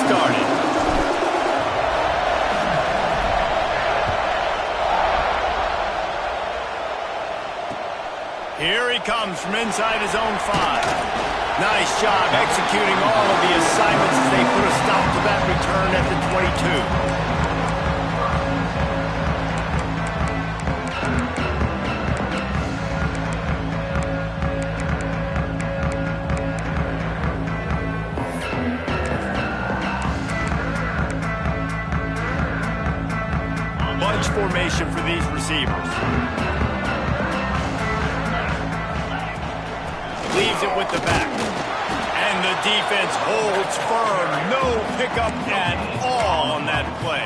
started. Here he comes from inside his own 5. Nice job executing all of the assignments as they put a stop to that return at the 22. Bunch formation for these receivers. Leaves it with the back. And the defense holds firm. No pickup at all on that play.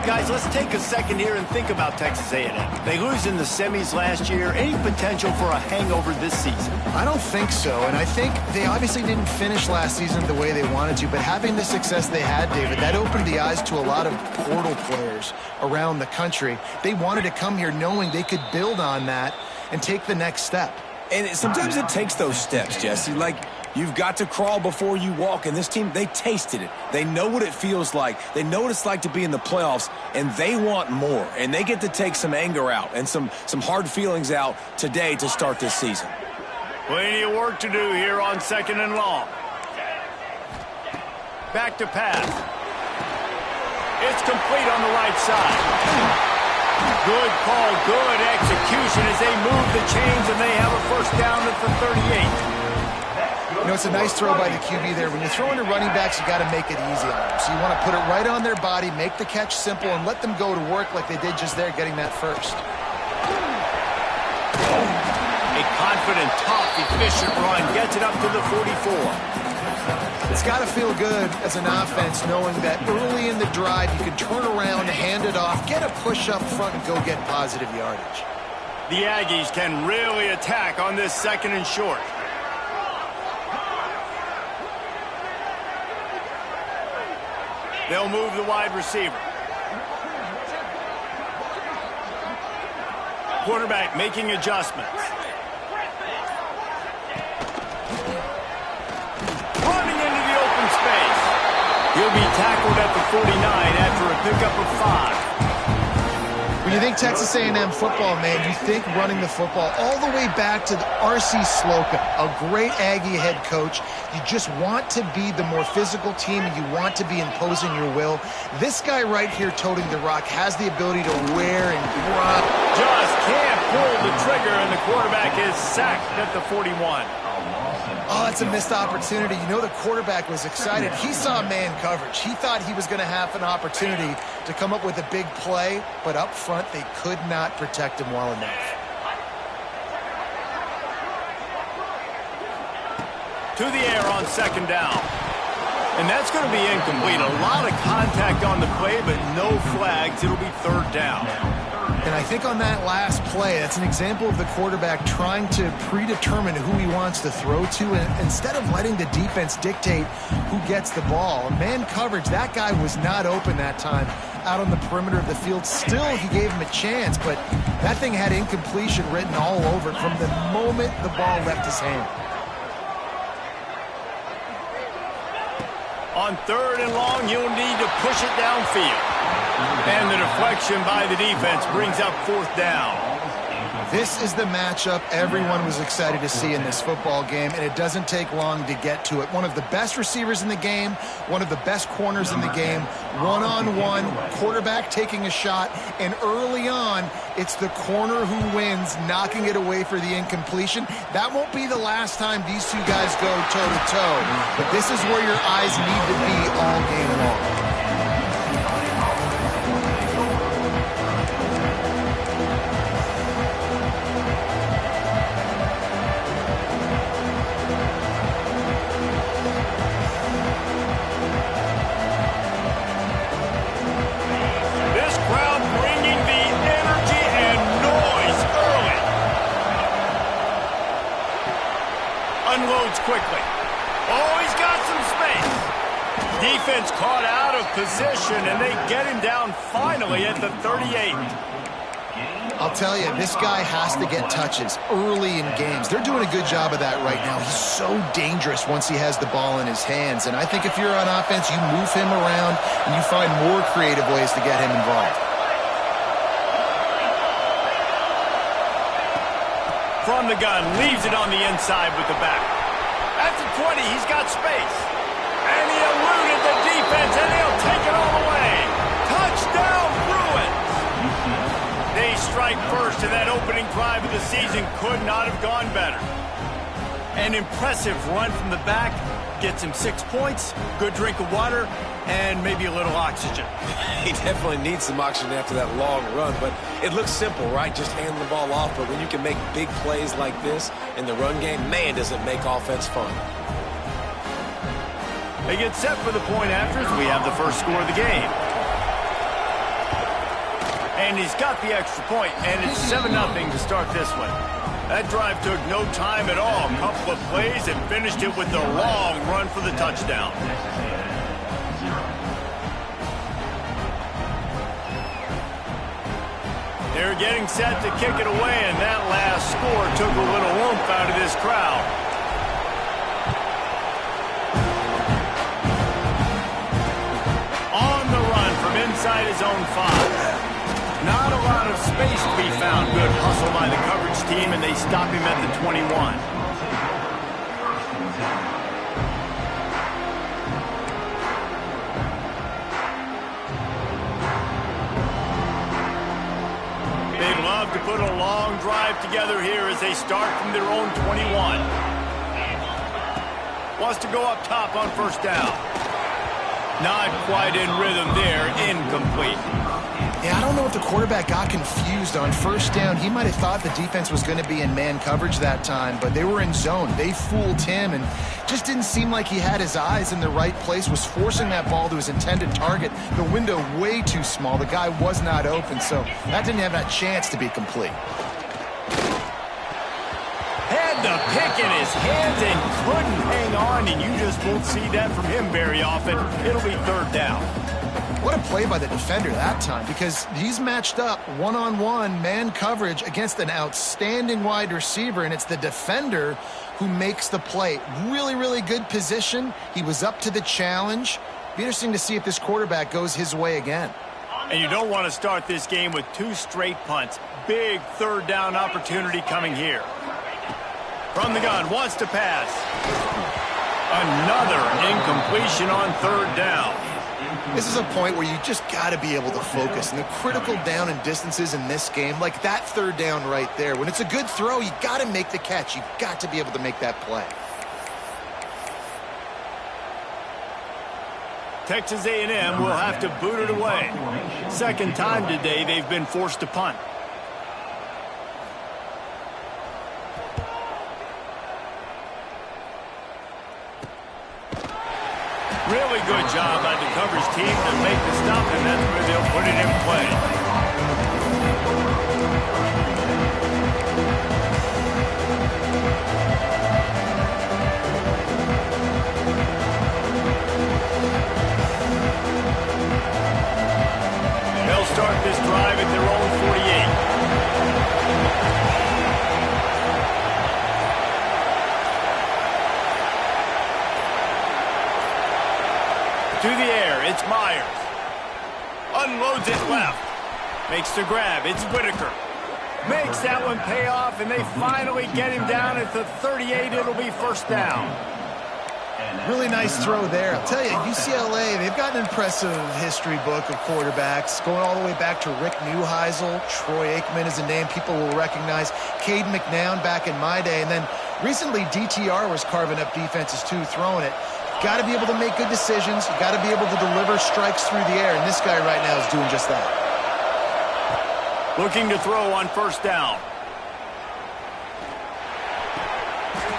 Guys, let's take a second here and think about Texas A&M. They lose in the semis last year. Any potential for a hangover this season? I don't think so, and I think they obviously didn't finish last season the way they wanted to, but having the success they had, David, that opened the eyes to a lot of portal players around the country. They wanted to come here knowing they could build on that and take the next step. And sometimes it takes those steps, Jesse. Like, you've got to crawl before you walk. And this team, they tasted it. They know what it feels like. They know what it's like to be in the playoffs, and they want more. And they get to take some anger out and some hard feelings out today to start this season. Plenty of work to do here on 2nd and long. Back to pass. It's complete on the right side. Good call, good execution as they move the chains, and they have a first down at the 38. You know, it's a nice throw by the QB there. When you're throwing to running backs, you got to make it easy on them. So you want to put it right on their body, make the catch simple, and let them go to work like they did just there, getting that first. A confident, tough, efficient run gets it up to the 44. It's got to feel good as an offense knowing that early in the drive you can turn around, hand it off, get a push up front, and go get positive yardage. The Aggies can really attack on this 2nd and short. They'll move the wide receiver. Quarterback making adjustments. Running into the open space. He'll be tackled at the 49 after a pickup of 5. When you think Texas A&M football, man, you think running the football all the way back to the R.C. Slocum, a great Aggie head coach. You just want to be the more physical team, and you want to be imposing your will. This guy right here toting the rock has the ability to wear and drop. Just can't pull the trigger, and the quarterback is sacked at the 41. Oh, it's a missed opportunity. You know the quarterback was excited. He saw man coverage. He thought he was going to have an opportunity to come up with a big play, but up front they could not protect him well enough. To the air on 2nd down. And that's going to be incomplete. A lot of contact on the play, but no flags. It'll be 3rd down. And I think on that last play, that's an example of the quarterback trying to predetermine who he wants to throw to, and instead of letting the defense dictate who gets the ball. Man coverage, that guy was not open that time out on the perimeter of the field. Still, he gave him a chance, but that thing had incompletion written all over it from the moment the ball left his hand. On 3rd and long, you'll need to push it downfield. And the deflection by the defense brings up 4th down. This is the matchup everyone was excited to see in this football game, and it doesn't take long to get to it. One of the best receivers in the game, one of the best corners in the game, one-on-one, quarterback taking a shot, and early on, it's the corner who wins, knocking it away for the incompletion. That won't be the last time these two guys go toe-to-toe, but this is where your eyes need to be all game long. Unloads quickly. Oh, he's got some space. Defense caught out of position, and they get him down finally at the 38. I'll tell you, this guy has to get touches early in games. They're doing a good job of that right now. He's so dangerous once he has the ball in his hands. And I think if you're on offense, you move him around and you find more creative ways to get him involved. From the gun, leaves it on the inside with the back. At the 20, he's got space. And he eluded the defense, and he'll take it all the way. Touchdown, Bruins! They strike first, and that opening drive of the season could not have gone better. An impressive run from the back. Gets him 6 points, good drink of water, and maybe a little oxygen. He definitely needs some oxygen after that long run, but it looks simple, right? Just hand the ball off, but when you can make big plays like this in the run game, man, does it make offense fun. They get set for the point afters. We have the first score of the game. And he's got the extra point, and it's 7-0 to start this one. That drive took no time at all. A couple of plays and finished it with the long run for the touchdown. They're getting set to kick it away, and that last score took a little oomph out of this crowd. On the run from inside his own 5. Not a lot of space to be found. Good hustle by the coverage team, and they stop him at the 21. They'd love to put a long drive together here as they start from their own 21. Wants to go up top on first down. Not quite in rhythm there. Incomplete. Yeah, I don't know if the quarterback got confused on first down. He might have thought the defense was going to be in man coverage that time, but they were in zone. They fooled him and just didn't seem like he had his eyes in the right place, was forcing that ball to his intended target. The window way too small. The guy was not open, so that didn't have that chance to be complete. Had the pick in his hands and couldn't hang on, and you just won't see that from him very often. It'll be third down. What a play by the defender that time, because he's matched up one-on-one man coverage against an outstanding wide receiver, and it's the defender who makes the play. Really, really good position. He was up to the challenge. Be interesting to see if this quarterback goes his way again. And you don't want to start this game with 2 straight punts. Big third down opportunity coming here. From the gun, wants to pass. Another incompletion on third down. This is a point where you just got to be able to focus. And the critical down and distances in this game, like that third down right there, when it's a good throw, you got to make the catch. You've got to be able to make that play. Texas A&M will have to boot it away. Second time today they've been forced to punt. Really good job by the coverage team to make the stop, and that's where they'll put it in play. They'll start this drive at their own 48. To the air, it's Myers. Unloads it left. Makes the grab, it's Whitaker. Makes that one pay off, and they finally get him down at the 38. It'll be first down. Really nice throw there. I'll tell you, UCLA, they've got an impressive history book of quarterbacks, going all the way back to Rick Neuheisel. Troy Aikman is a name people will recognize. Cade McNown back in my day. And then recently, DTR was carving up defenses too, throwing it. Got to be able to make good decisions. You got to be able to deliver strikes through the air, and this guy right now is doing just that. Looking to throw on first down.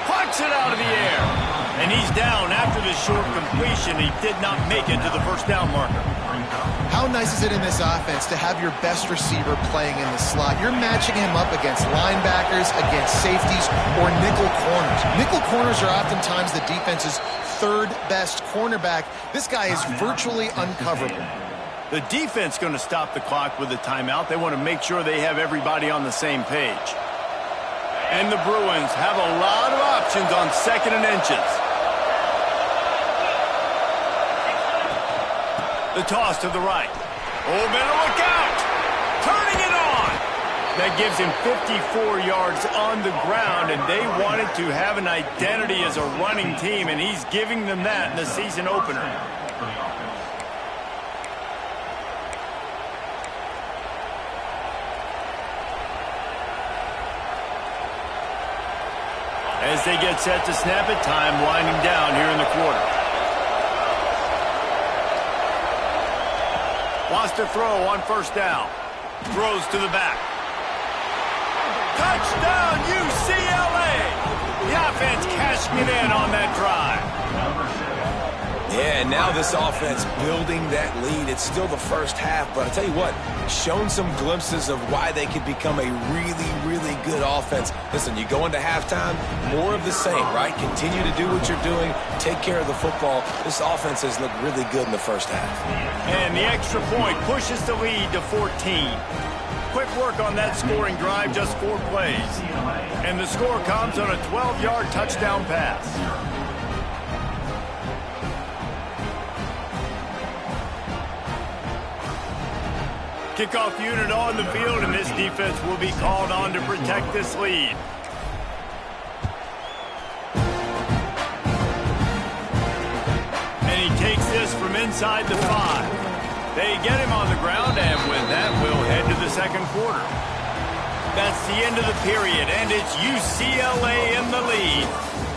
Pucks it out of the air. And he's down after the short completion. He did not make it to the first down marker. How nice is it in this offense to have your best receiver playing in the slot? You're matching him up against linebackers, against safeties, or nickel corners. Nickel corners are oftentimes the defense's third best cornerback. This guy is virtually uncoverable. The defense going to stop the clock with a timeout. They want to make sure they have everybody on the same page. And the Bruins have a lot of options on 2nd and inches. The toss to the right. Oh, better look out. Turning it on. That gives him 54 yards on the ground, and they wanted to have an identity as a running team, and he's giving them that in the season opener. As they get set to snap it, time winding down here in the quarter. Wants to throw on 1st down. Throws to the back. Touchdown, UCLA! The offense cashing it in on that drive. Yeah, and now this offense building that lead. It's still the first half, but I tell you what, shown some glimpses of why they could become a really, really good offense. Listen, you go into halftime, more of the same, right? Continue to do what you're doing, take care of the football. This offense has looked really good in the first half. And the extra point pushes the lead to 14. Quick work on that scoring drive, just 4 plays. And the score comes on a 12-yard touchdown pass. Kickoff unit on the field, and this defense will be called on to protect this lead. And he takes this from inside the 5. They get him on the ground, and with that, we'll head to the 2nd quarter. That's the end of the period, and it's UCLA in the lead.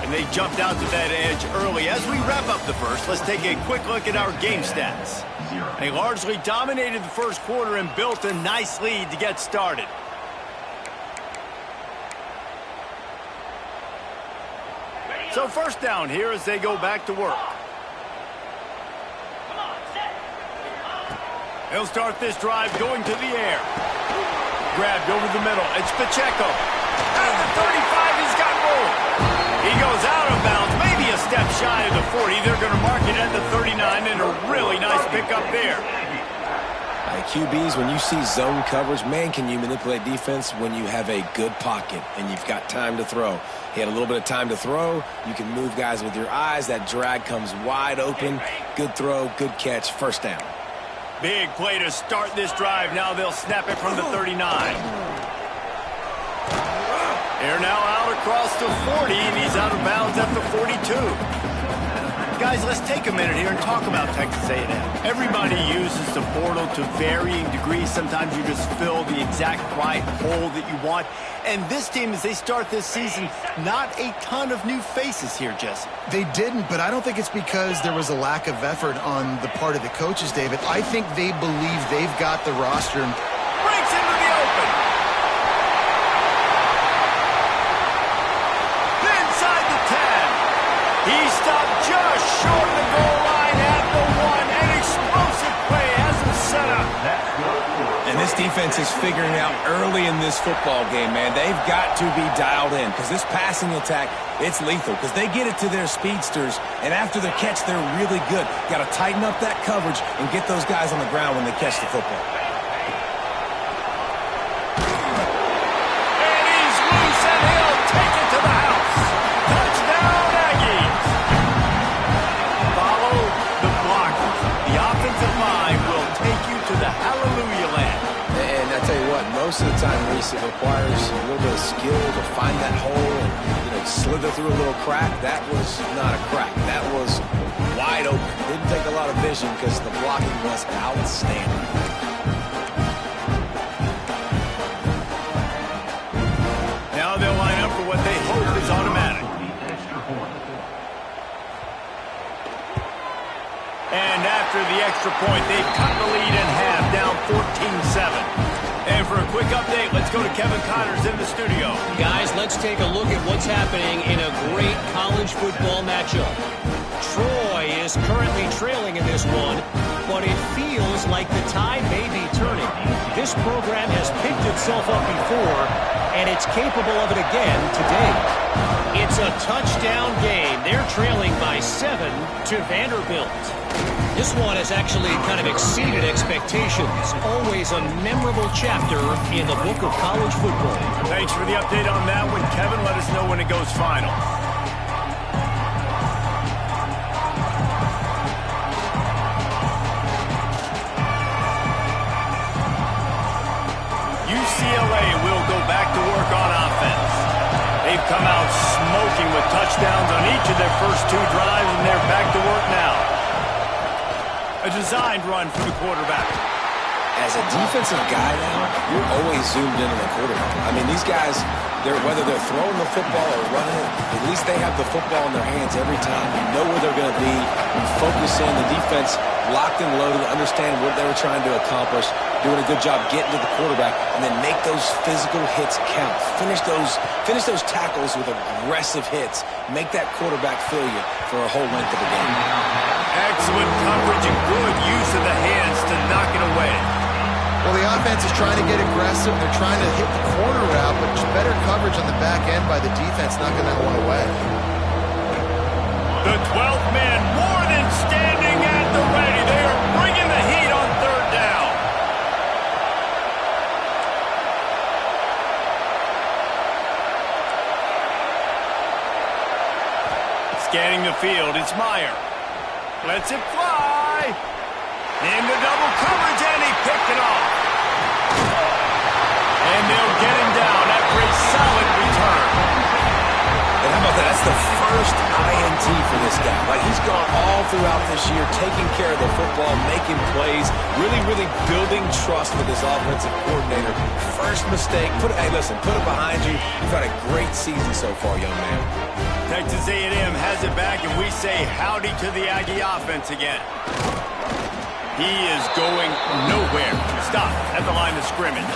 And they jumped out to that edge early. As we wrap up the first, let's take a quick look at our game stats. They largely dominated the first quarter and built a nice lead to get started. So 1st down here as they go back to work. He'll start this drive going to the air. Grabbed over the middle. It's Pacheco. At the 35, he's got room. He goes out of bounds, maybe a step shy of the 40. They're going to mark it at the 39, and a really nice pickup there. QBs, when you see zone coverage, man, can you manipulate defense when you have a good pocket and you've got time to throw. He had a little bit of time to throw. You can move guys with your eyes. That drag comes wide open. Good throw, good catch, 1st down. Big play to start this drive. Now they'll snap it from the 39. They're now out across the 40, and he's out of bounds at the 42. Guys, let's take a minute here and talk about Texas A&M. Everybody uses the portal to varying degrees. Sometimes you just fill the exact right hole that you want. And this team, as they start this season, not a ton of new faces here, Jesse. They didn't, but I don't think it's because there was a lack of effort on the part of the coaches, David. I think they believe they've got the roster. Breaks into the open. Inside the 10. He stopped just short of the goal line at the 1. An explosive play has him set up. And this defense is figuring out early in this football game, man. They've got to be dialed in because this passing attack, it's lethal because they get it to their speedsters, and after the catch, they're really good. Got to tighten up that coverage and get those guys on the ground when they catch the football. And he's loose, and he'll take it to the house. Touchdown, Aggies. Follow the blockers. The offensive line will take you to the hallelujah land. And I tell you what, most of the time, Reese, it requires a little bit of skill to find that hole and slither through a little crack. That was not a crack. That was wide open. Didn't take a lot of vision because the blocking was outstanding. Now they'll line up for what they hope is automatic. And after the extra point, they've cut the lead in half, down 14-7. And for a quick update, let's go to Kevin Connors in the studio. Guys, let's take a look at what's happening in a great college football matchup. Troy is currently trailing in this one, but it feels like the tide may be turning. This program has picked itself up before, and it's capable of it again today. It's a touchdown game. They're trailing by 7 to Vanderbilt. This one has actually kind of exceeded expectations. Always a memorable chapter in the book of college football. Thanks for the update on that one, Kevin. Let us know when it goes final. UCLA will go back to work on offense. They've come out smoking with touchdowns on each of their first 2 drives, and they're back to work now. A designed run for the quarterback. As a defensive guy now, you're always zoomed in on the quarterback. I mean, these guys, whether they're throwing the football or running it, at least they have the football in their hands every time. You know where they're going to be. You focus in. The defense locked and loaded, understand what they were trying to accomplish, doing a good job getting to the quarterback, and then make those physical hits count. Finish those tackles with aggressive hits. Make that quarterback feel you for a whole length of the game. Excellent coverage and good use of the hands to knock it away. Well, the offense is trying to get aggressive. They're trying to hit the corner route, but just better coverage on the back end by the defense, knocking that one away. The 12th man more than standing at the ready. They are bringing the heat on 3rd down. Scanning the field, it's Meyer. Lets it fly. Into double coverage, and he picked it off. And they'll get him down after a solid return. And how about that? That's the first INT for this guy. Like, he's gone all throughout this year, taking care of the football, making plays, really, really building trust with his offensive coordinator. First mistake, hey, listen, put it behind you. You've had a great season so far, young man. Texas A&M has it back, and we say howdy to the Aggie offense again. He is going nowhere. Stop at the line of scrimmage.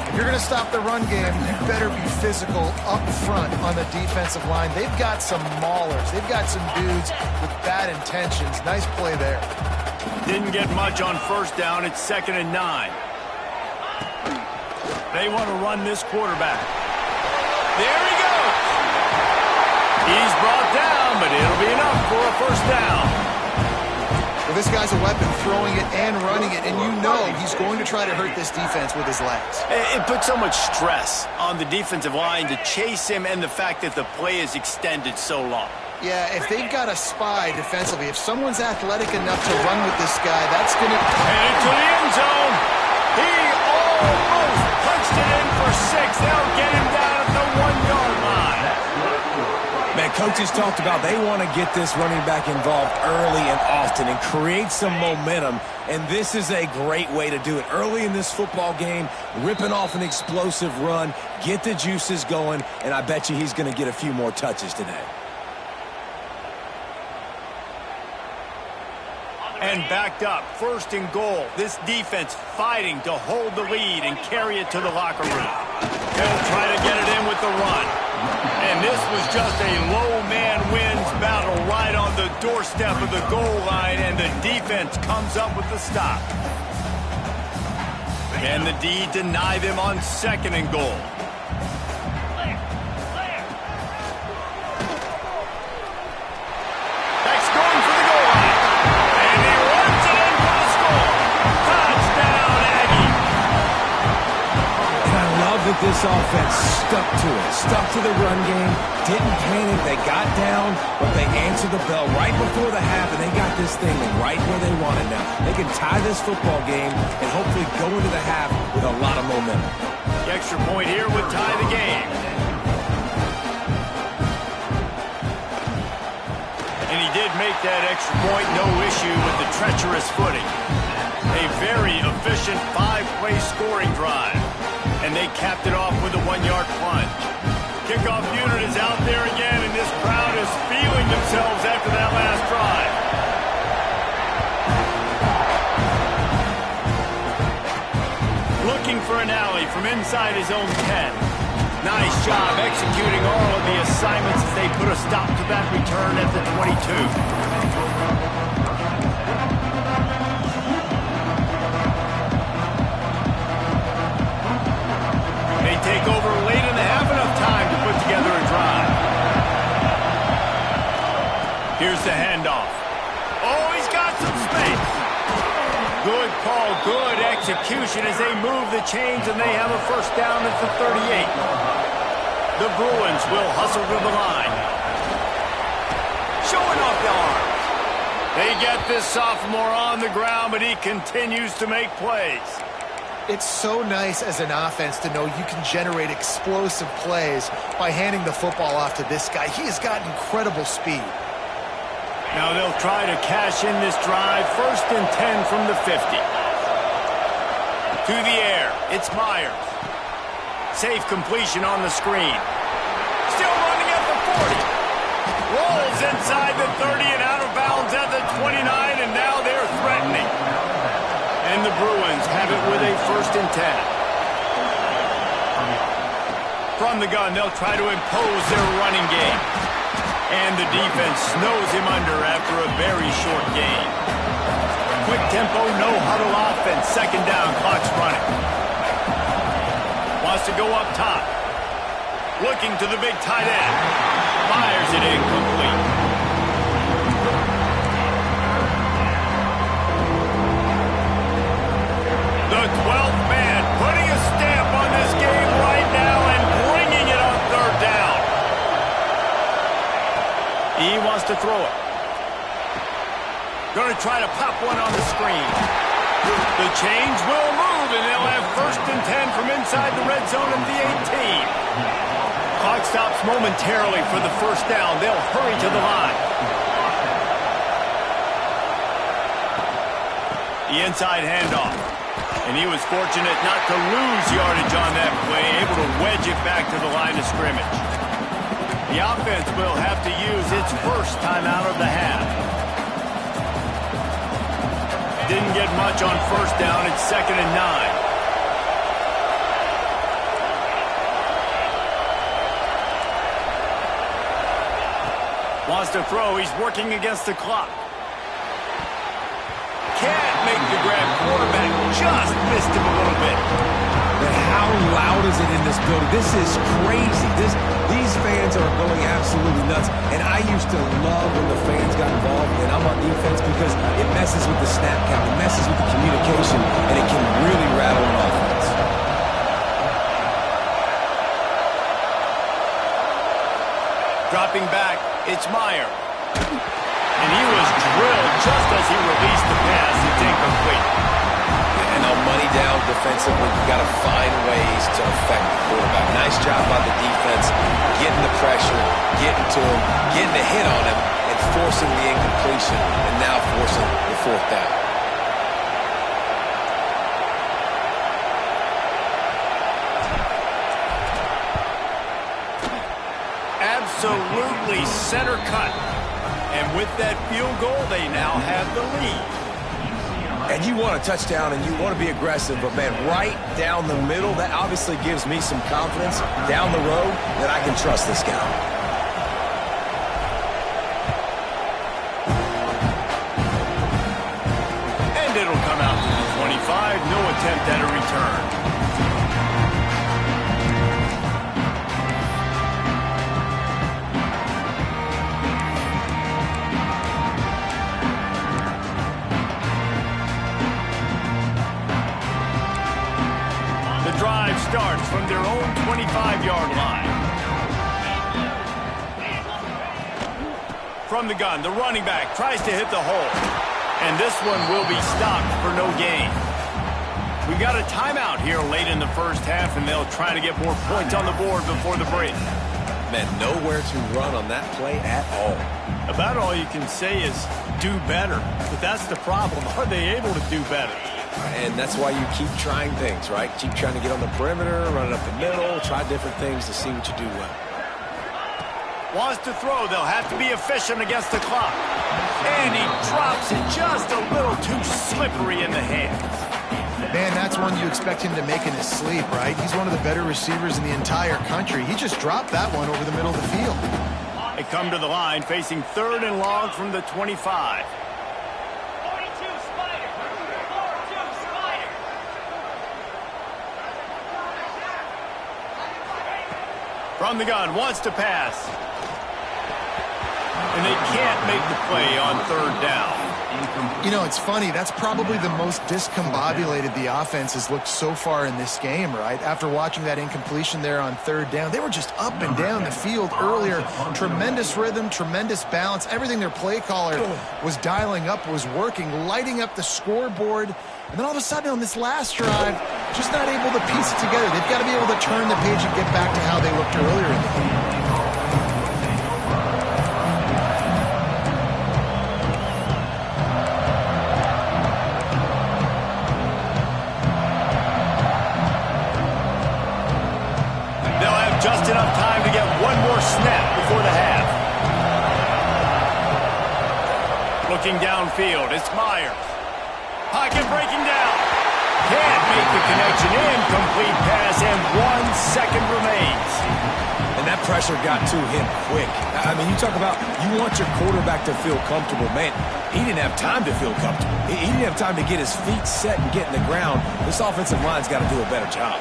If you're going to stop the run game, you better be physical up front on the defensive line. They've got some maulers. They've got some dudes with bad intentions. Nice play there. Didn't get much on 1st down. It's 2nd and 9. They want to run this quarterback. There he goes. He's brought down, but it'll be enough for a 1st down. Well, this guy's a weapon, throwing it and running it, and you know he's going to try to hurt this defense with his legs. It puts so much stress on the defensive line to chase him, and the fact that the play is extended so long. Yeah, if they've got a spy defensively, if someone's athletic enough to run with this guy, that's going to... Headed to the end zone. He almost punched it in for 6. They'll get him down at the 1-yard line. Man, coaches talked about they want to get this running back involved early and often and create some momentum, and this is a great way to do it. Early in this football game, ripping off an explosive run, get the juices going, and I bet you he's going to get a few more touches today. And backed up, 1st and goal. This defense fighting to hold the lead and carry it to the locker room. They'll try to get it in with the run. And this was just a low man wins battle right on the doorstep of the goal line, and the defense comes up with the stop. Can the D deny them on 2nd and goal? That's going for the goal line. And he runs it in for the score. Touchdown, Aggie. And I love that this offense stuck to it, stuck to the run game, didn't panic. They got down, but they answered the bell right before the half, and they got this thing right where they want it now. They can tie this football game and hopefully go into the half with a lot of momentum. The extra point here would tie the game. And he did make that extra point, no issue with the treacherous footing. A very efficient 5-play scoring drive. And they capped it off with a 1-yard plunge. Kickoff unit is out there again, and this crowd is feeling themselves after that last drive. Looking for an alley from inside his own 10. Nice job executing all of the assignments as they put a stop to that return at the 22. They take Good call, good execution as they move the chains, and they have a first down at the 38. The Bruins will hustle to the line. Showing off the arms. They get this sophomore on the ground, but he continues to make plays. It's so nice as an offense to know you can generate explosive plays by handing the football off to this guy. He has got incredible speed. Now they'll try to cash in this drive. First and 10 from the 50. To the air. It's Myers. Safe completion on the screen. Still running at the 40. Rolls inside the 30 and out of bounds at the 29, and now they're threatening. And the Bruins have it with a first and 10. From the gun, they'll try to impose their running game. And the defense snows him under after a very short gain. Quick tempo, no huddle offense. Second down, clock's running. Wants to go up top. Looking to the big tight end. Fires it incomplete. The 12th man putting a stamp on this game right now and bringing it on third down. He wants to throw it. Going to try to pop one on the screen. The chains will move, and they'll have first and 10 from inside the red zone at the 18. Clock stops momentarily for the first down. They'll hurry to the line. The inside handoff. And he was fortunate not to lose yardage on that play, able to wedge it back to the line of scrimmage. The offense will have to use its first timeout of the half. Didn't get much on first down. It's 2nd and 9. Wants to throw. He's working against the clock. Can't make the grab. Quarterback just missed him a little bit. But how loud is it in this building? This is crazy. These fans are going absolutely nuts. And I used to love when the fans got involved, and I'm on defense because it messes with the snap count, it messes with the communication, and it can really rattle an offense. Dropping back, it's Meyer. And he was drilled just as he released the pass. It's incomplete. And they'll money down defensively. You've got to find ways to affect the quarterback. Nice job by the defense, getting the pressure, getting to him, getting a hit on him, and forcing the incompletion, and now forcing the fourth down. Absolutely center cut. And with that field goal, they now have the lead. And you want a touchdown and you want to be aggressive, but man, right down the middle, that obviously gives me some confidence down the road that I can trust this guy. And it'll come out to the 25, no attempt at a return. Drive starts from their own 25-yard line. From the gun, the running back tries to hit the hole. And this one will be stopped for no gain. We got a timeout here late in the first half, and they'll try to get more points on the board before the break. Man, nowhere to run on that play at all. About all you can say is do better. But that's the problem. Are they able to do better? And that's why you keep trying things, right? Keep trying to get on the perimeter, run it up the middle, try different things to see what you do well. Wants to throw. They'll have to be efficient against the clock. And he drops it just a little too slippery in the hands. Man, that's one you expect him to make in his sleep, right? He's one of the better receivers in the entire country. He just dropped that one over the middle of the field. They come to the line facing 3rd and long from the 25. From the gun, wants to pass. And they can't make the play on 3rd down. You know, it's funny. That's probably the most discombobulated the offense has looked so far in this game, right? After watching that incompletion there on third down, they were just up and down the field earlier. Tremendous rhythm, tremendous balance. Everything their play caller was dialing up was working, lighting up the scoreboard. And then all of a sudden on this last drive, just not able to piece it together. They've got to be able to turn the page and get back to how they looked earlier in the game. Just enough time to get one more snap before the half. Looking downfield, it's Myers. Pocket breaking down. Can't make the connection. Incomplete pass, and 1 second remains. And that pressure got to him quick. I mean, you talk about you want your quarterback to feel comfortable. Man, he didn't have time to feel comfortable. He didn't have time to get his feet set and get in the ground. This offensive line's got to do a better job.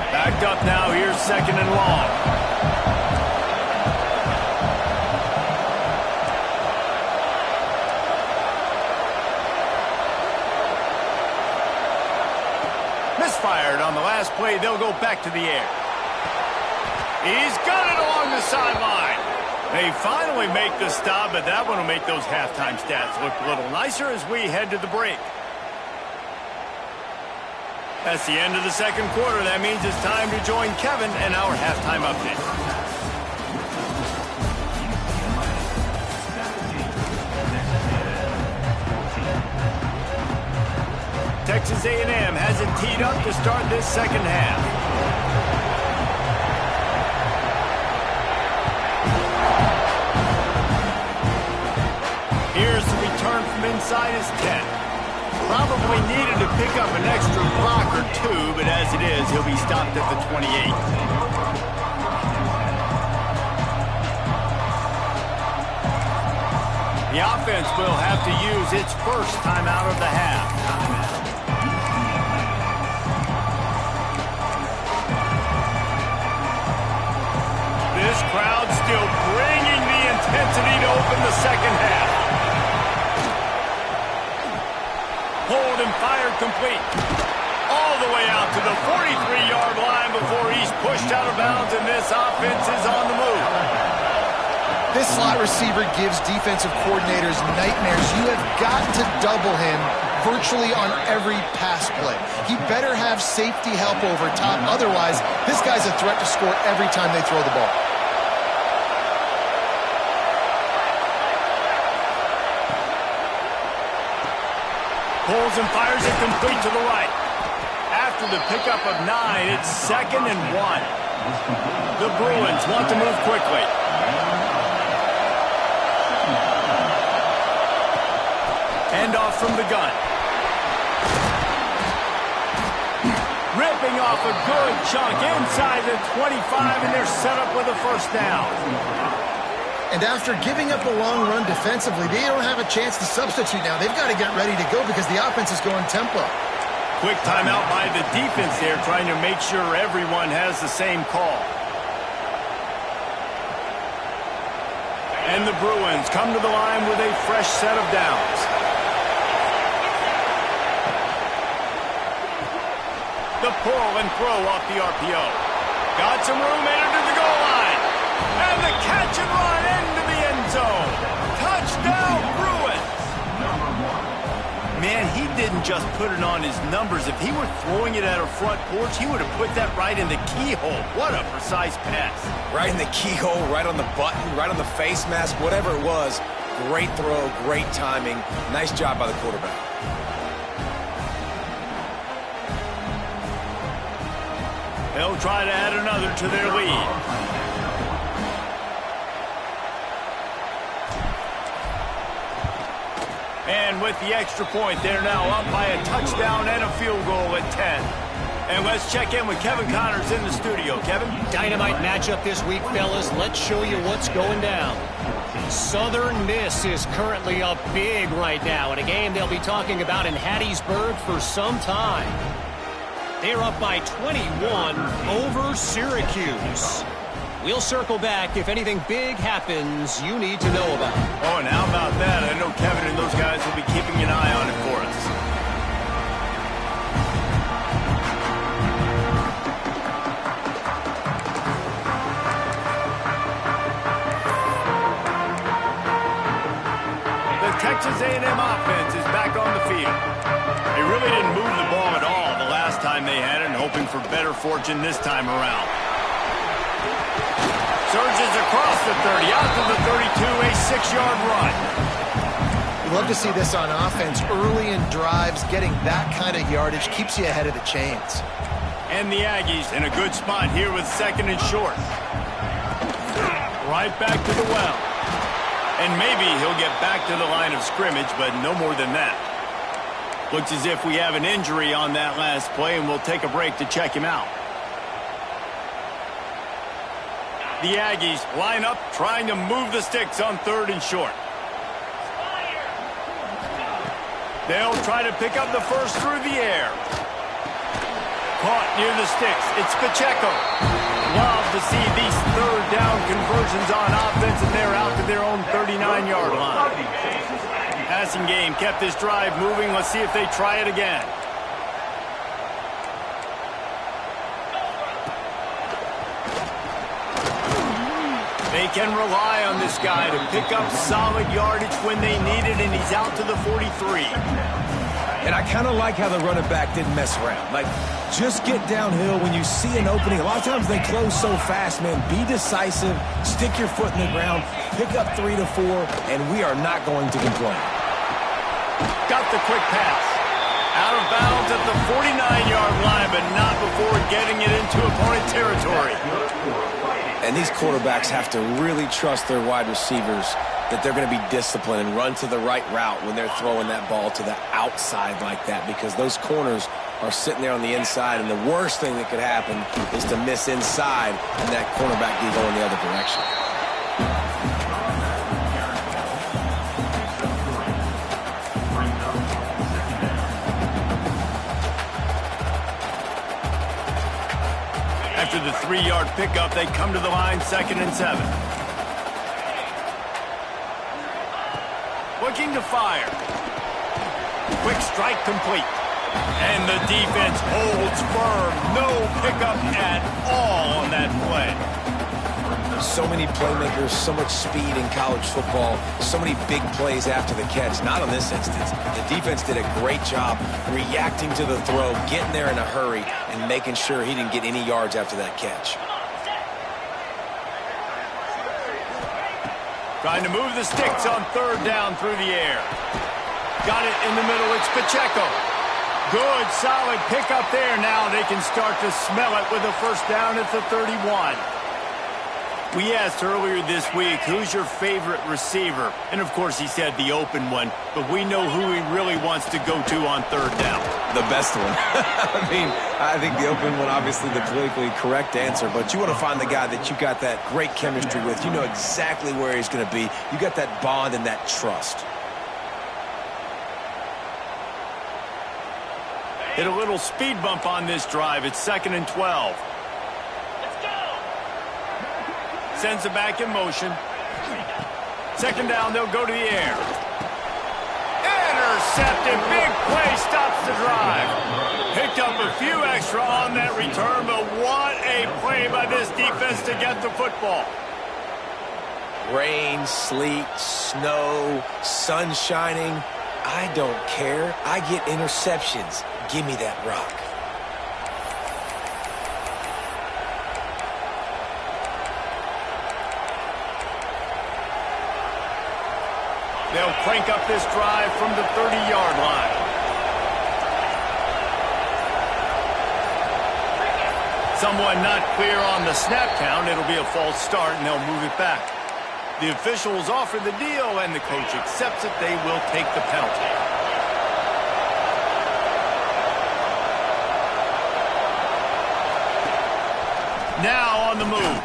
Backed up now, here's 2nd and long. Misfired on the last play, they'll go back to the air. He's got it along the sideline. They finally make the stop, but that one will make those halftime stats look a little nicer as we head to the break. That's the end of the second quarter. That means it's time to join Kevin and our halftime update. Texas A&M has it teed up to start this second half. Here's the return from inside his 10. Probably needed to pick up an extra block or two, but as it is, he'll be stopped at the 28. The offense will have to use its first timeout of the half. This crowd still bringing the intensity to open the second half. Hold and fired complete. All the way out to the 43-yard line before he's pushed out of bounds, and this offense is on the move. This slot receiver gives defensive coordinators nightmares. You have got to double him virtually on every pass play. He better have safety help over top. Otherwise, this guy's a threat to score every time they throw the ball. Pulls and fires it complete to the right. After the pickup of 9, it's 2nd and 1. The Bruins want to move quickly. Handoff from the gun. Ripping off a good chunk inside the 25, and they're set up with a first down. And after giving up a long run defensively, they don't have a chance to substitute now. They've got to get ready to go because the offense is going tempo. Quick timeout by the defense there, trying to make sure everyone has the same call. And the Bruins come to the line with a fresh set of downs. The pull and throw off the RPO. Got some room, entered to the goal line. And the catch and run into the end zone. Touchdown, Bruins. Man, he didn't just put it on his numbers. If he were throwing it at a front porch, he would have put that right in the keyhole. What a precise pass. Right in the keyhole, right on the button, right on the face mask, whatever it was. Great throw, great timing. Nice job by the quarterback. They'll try to add another to their lead. And with the extra point, they're now up by a touchdown and a field goal at 10. And let's check in with Kevin Connors in the studio. Kevin? Dynamite matchup this week, fellas. Let's show you what's going down. Southern Miss is currently up big right now in a game they'll be talking about in Hattiesburg for some time. They're up by 21 over Syracuse. We'll circle back if anything big happens you need to know about. Oh, and how about that? I know Kevin and those guys will be keeping an eye on it for us. The Texas A&M offense is back on the field. They really didn't move the ball at all the last time they had it, and hoping for better fortune this time around. Surges across the 30, out to the 32, a 6-yard run. You love to see this on offense. Early in drives, getting that kind of yardage keeps you ahead of the chains. And the Aggies in a good spot here with 2nd and short. Right back to the well. And maybe he'll get back to the line of scrimmage, but no more than that. Looks as if we have an injury on that last play, and we'll take a break to check him out. The Aggies line up, trying to move the sticks on 3rd and short. They'll try to pick up the first through the air. Caught near the sticks. It's Pacheco. Love to see these 3rd down conversions on offense, and they're out to their own 39-yard line. Passing game kept this drive moving. Let's see if they try it again. They can rely on this guy to pick up solid yardage when they need it, and he's out to the 43. And I kind of like how the running back didn't mess around. Like, just get downhill when you see an opening. A lot of times they close so fast, man. Be decisive, stick your foot in the ground, pick up 3 to 4, and we are not going to complain. Got the quick pass. Out of bounds at the 49-yard line, but not before getting it into opponent territory. And these quarterbacks have to really trust their wide receivers that they're going to be disciplined and run to the right route when they're throwing that ball to the outside like that, because those corners are sitting there on the inside, and the worst thing that could happen is to miss inside and that cornerback be going the other direction. After the 3-yard pickup, they come to the line, 2nd and 7. Looking to fire. Quick strike complete. And the defense holds firm. No pickup at all on that play. So many playmakers, so much speed in college football, so many big plays after the catch. Not in this instance. The defense did a great job reacting to the throw, getting there in a hurry, and making sure he didn't get any yards after that catch. Trying to move the sticks on 3rd down through the air. Got it in the middle. It's Pacheco. Good, solid pickup there. Now they can start to smell it with a 1st down at the 31. We asked earlier this week, who's your favorite receiver? And, of course, he said the open one. But we know who he really wants to go to on 3rd down. The best one. I think the open one, obviously the politically correct answer. But you want to find the guy that you got that great chemistry with. You know exactly where he's going to be. You got that bond and that trust. Hit a little speed bump on this drive. It's 2nd and 12. Sends it back in motion. 2nd down, they'll go to the air. Intercepted. Big play stops the drive. Picked up a few extra on that return, but what a play by this defense to get the football. Rain, sleet, snow, sun shining. I don't care. I get interceptions. Give me that rock. They'll crank up this drive from the 30-yard line. Someone not clear on the snap count. It'll be a false start, and they'll move it back. The officials offer the deal, and the coach accepts it. They will take the penalty. Now on the move.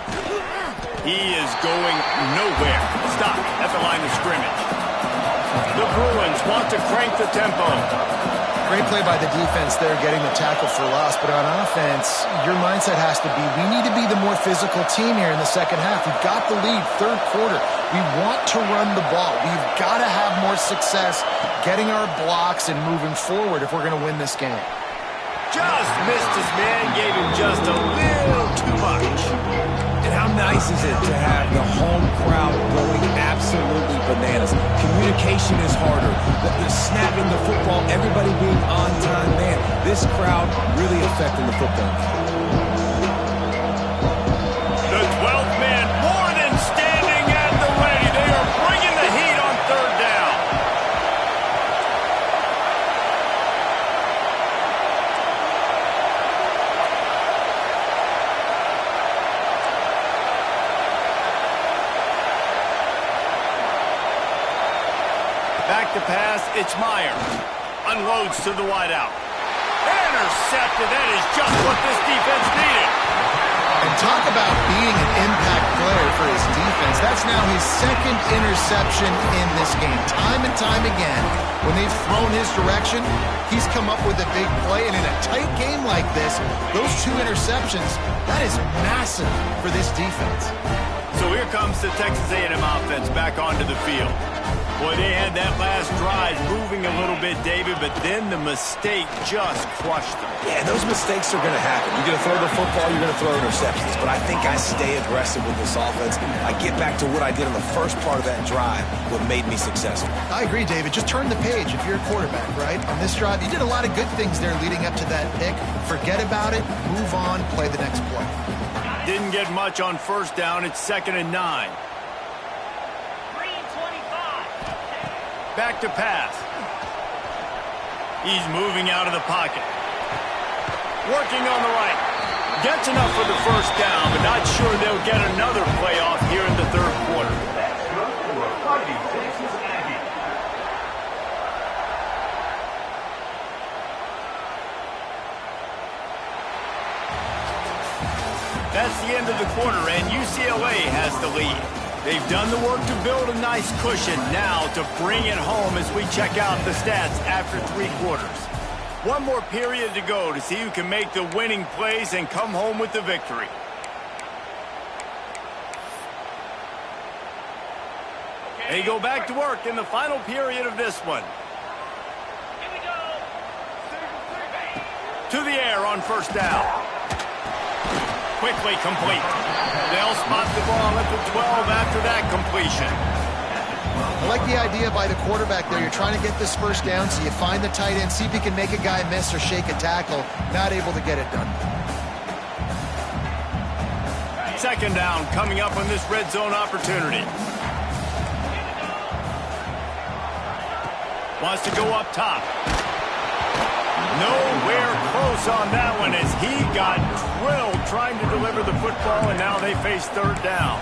He is going nowhere. Stop at the line of scrimmage. The Bruins want to crank the tempo. great play by the defense there, getting the tackle for loss. But on offense, your mindset has to be, we need to be the more physical team here in the second half. We've got the lead, third quarter. We want to run the ball. We've got to have more success getting our blocks and moving forward if we're going to win this game. Just missed his man, gave him just a little too much. And how nice is it to have the home crowd going absolutely bananas? Communication is harder. The snapping the football, everybody being on time. Man, this crowd really affecting the football game. The 12th man more than standing at the ready. They are bringing the heat on third down. Back to pass, it's Meyer. Unloads to the wideout. Intercepted. That is just what this defense needed. And talk about being an impact player for his defense. That's now his second interception in this game. Time and time again, when they've thrown his direction, he's come up with a big play. And in a tight game like this, those 2 interceptions, that is massive for this defense. So here comes the Texas A&M offense back onto the field. Boy, they had that last drive moving a little bit, David, but then the mistake just crushed them. Yeah, those mistakes are going to happen. You're going to throw the football, you're going to throw interceptions. But I think I stay aggressive with this offense. I get back to what I did in the first part of that drive, what made me successful. I agree, David. Just turn the page if you're a quarterback, right? On this drive, you did a lot of good things there leading up to that pick. Forget about it, move on, play the next play. Didn't get much on first down. It's 2nd and 9. Back to pass. He's moving out of the pocket. Working on the right. Gets enough for the first down, but not sure they'll get another playoff here in the third quarter. That's the end of the quarter, and UCLA has the lead. They've done the work to build a nice cushion now to bring it home as we check out the stats after 3 quarters. One more period to go to see who can make the winning plays and come home with the victory. They go back to work in the final period of this one. To the air on first down. Quickly complete. They'll spot the ball at the 12 after that completion. I like the idea by the quarterback there. You're trying to get this first down, so you find the tight end, see if he can make a guy miss or shake a tackle. Not able to get it done. Second down coming up on this red zone opportunity. Wants to go up top. Nowhere close on that one as he got drilled trying to deliver the football, and now they face third down.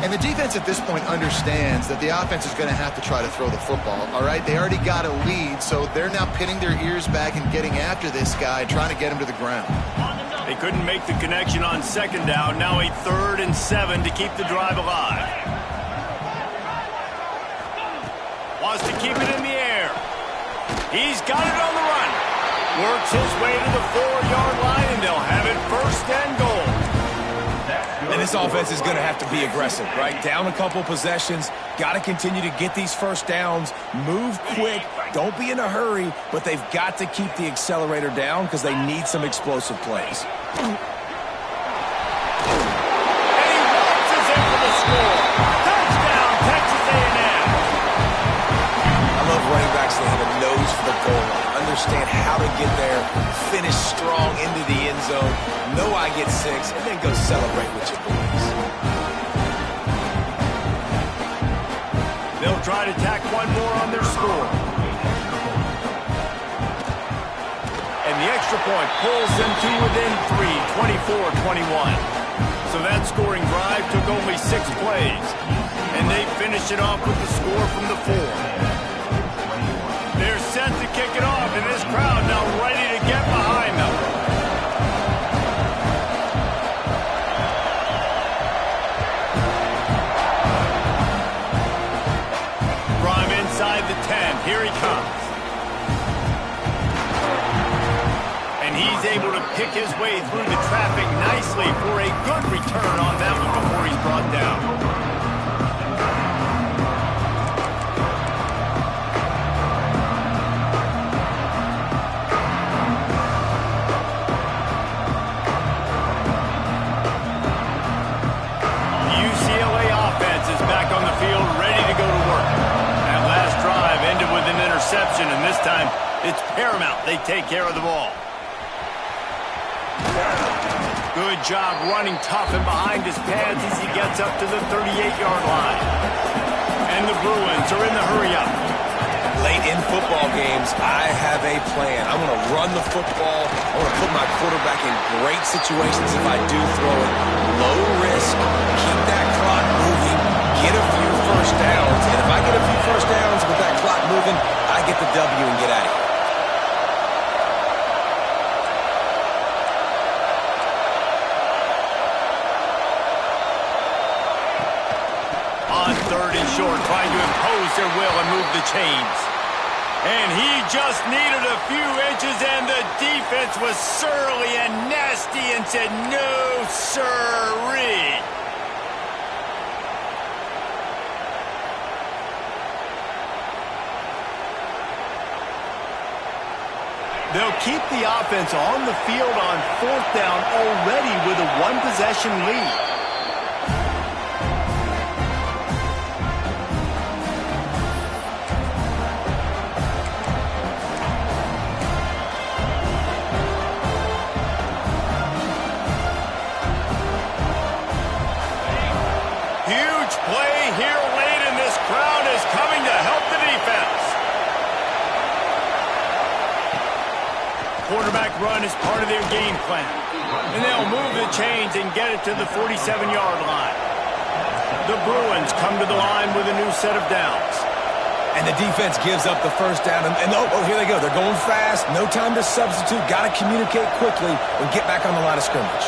And the defense at this point understands that the offense is going to have to try to throw the football, all right? They already got a lead, so they're now pinning their ears back and getting after this guy, trying to get him to the ground. They couldn't make the connection on second down. Now a 3rd and 7 to keep the drive alive. Wants to keep it in the air. He's got it on the run. Works his way to the 4-yard line, and they'll have it 1st and goal. And this offense is going to have to be aggressive, right? Down a couple possessions, got to continue to get these first downs, move quick, don't be in a hurry, but they've got to keep the accelerator down because they need some explosive plays. And he launches in for the score. Touchdown, Texas A&M. I love running backs that have a nose for the goal line. Understand how to get there, finish strong into the end zone, know I get 6, and then go celebrate with your boys. They'll try to tack one more on their score. And the extra point pulls them to within 3, 24-21. So that scoring drive took only 6 plays. And they finish it off with the score from the 4. They're set to kick it off, and this crowd now ready to get behind them. From inside the 10, here he comes. pick his way through the traffic nicely for a good return on that one before he's brought down. On the field, ready to go to work. That last drive ended with an interception, and this time it's paramount they take care of the ball. Good job running tough and behind his pads as he gets up to the 38-yard line. And the Bruins are in the hurry-up. Late in football games, I have a plan. I want to run the football. I want to put my quarterback in great situations if I do throw it. Low risk, keep that clock moving, get a few first downs. And if I get a few first downs with that clock moving, I get the W and get out of here. On 3rd and short, trying to impose their will and move the chains. And he just needed a few inches, and the defense was surly and nasty and said, no, sirree. They'll keep the offense on the field on 4th down already with a one-possession lead. Huge play here late, and this crowd is coming to help the defense. Quarterback run is part of their game plan. And they'll move the chains and get it to the 47-yard line. The Bruins come to the line with a new set of downs. And the defense gives up the first down. And oh, here they go. They're going fast. No time to substitute. Got to communicate quickly and get back on the line of scrimmage.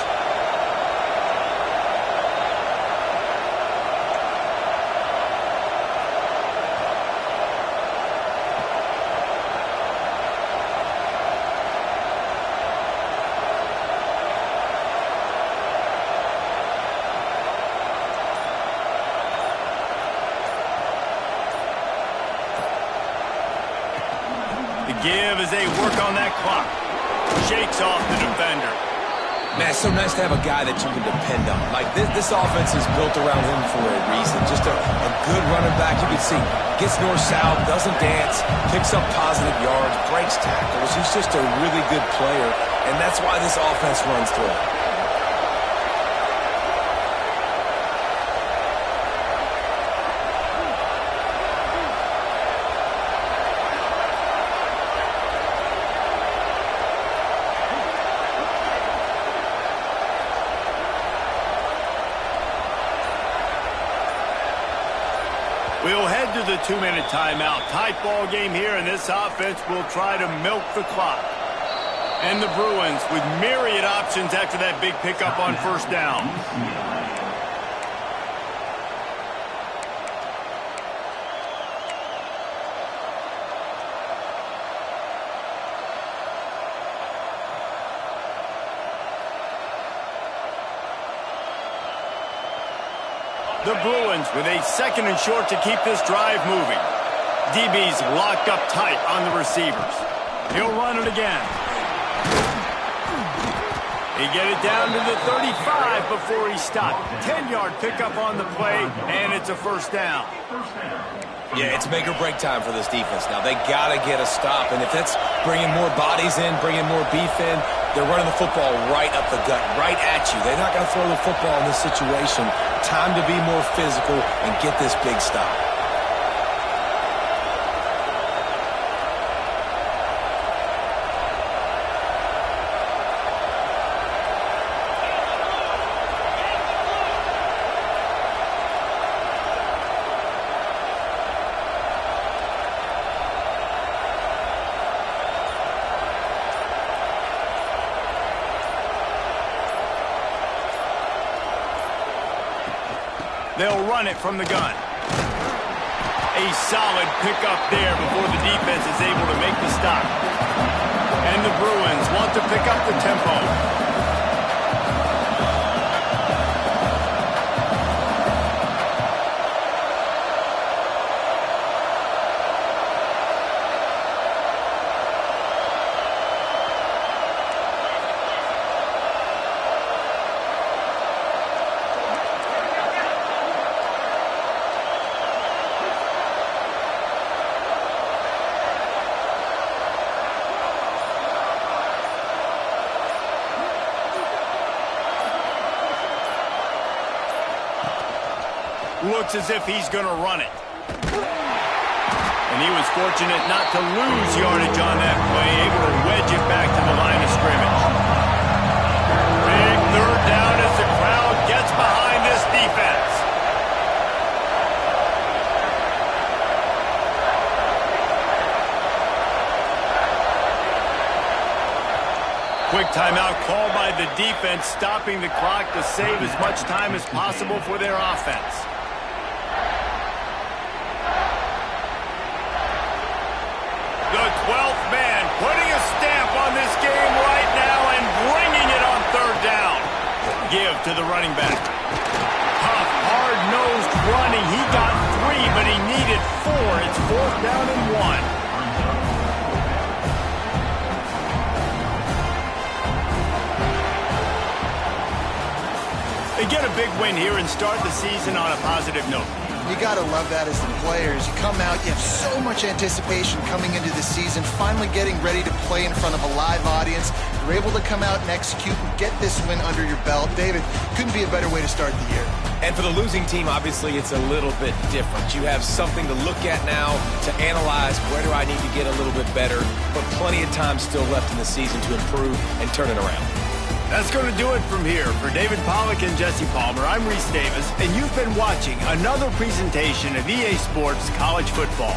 Give as they work on that clock. Shakes off the defender. Man, it's so nice to have a guy that you can depend on. Like, this offense is built around him for a reason. Just a good running back. You can see, gets north-south, doesn't dance, picks up positive yards, breaks tackles. He's just a really good player, and that's why this offense runs through it. We'll head to the 2-minute timeout. Tight ball game here, and this offense will try to milk the clock. And the Bruins with myriad options after that big pickup on 1st down. The Bruins with a 2nd and short to keep this drive moving. DB's locked up tight on the receivers. He'll run it again. He get it down to the 35 before he stopped. 10-yard pickup on the play, and it's a 1st down. Yeah, it's make or break time for this defense now. They got to get a stop, and if that's bringing more bodies in, bringing more beef in, they're running the football right up the gut, right at you. They're not going to throw the football in this situation. Time to be more physical and get this big stop. They'll run it from the gun. A solid pickup there before the defense is able to make the stop. And the Bruins want to pick up the tempo. Looks as if he's going to run it. And he was fortunate not to lose yardage on that play, able to wedge it back to the line of scrimmage. Big third down as the crowd gets behind this defense. Quick timeout called by the defense, stopping the clock to save as much time as possible for their offense. The 12th man putting a stamp on this game right now and bringing it on third down. Give to the running back. Tough, hard-nosed running. He got 3, but he needed 4. It's 4th down and 1. They get a big win here and start the season on a positive note. You got to love that as the players. You come out, you have so much anticipation coming into the season, finally getting ready to play in front of a live audience. You're able to come out and execute and get this win under your belt. David, couldn't be a better way to start the year. And for the losing team, obviously, it's a little bit different. You have something to look at now, to analyze where do I need to get a little bit better, but plenty of time still left in the season to improve and turn it around. That's going to do it from here. For David Pollack and Jesse Palmer, I'm Reese Davis, and you've been watching another presentation of EA Sports College Football.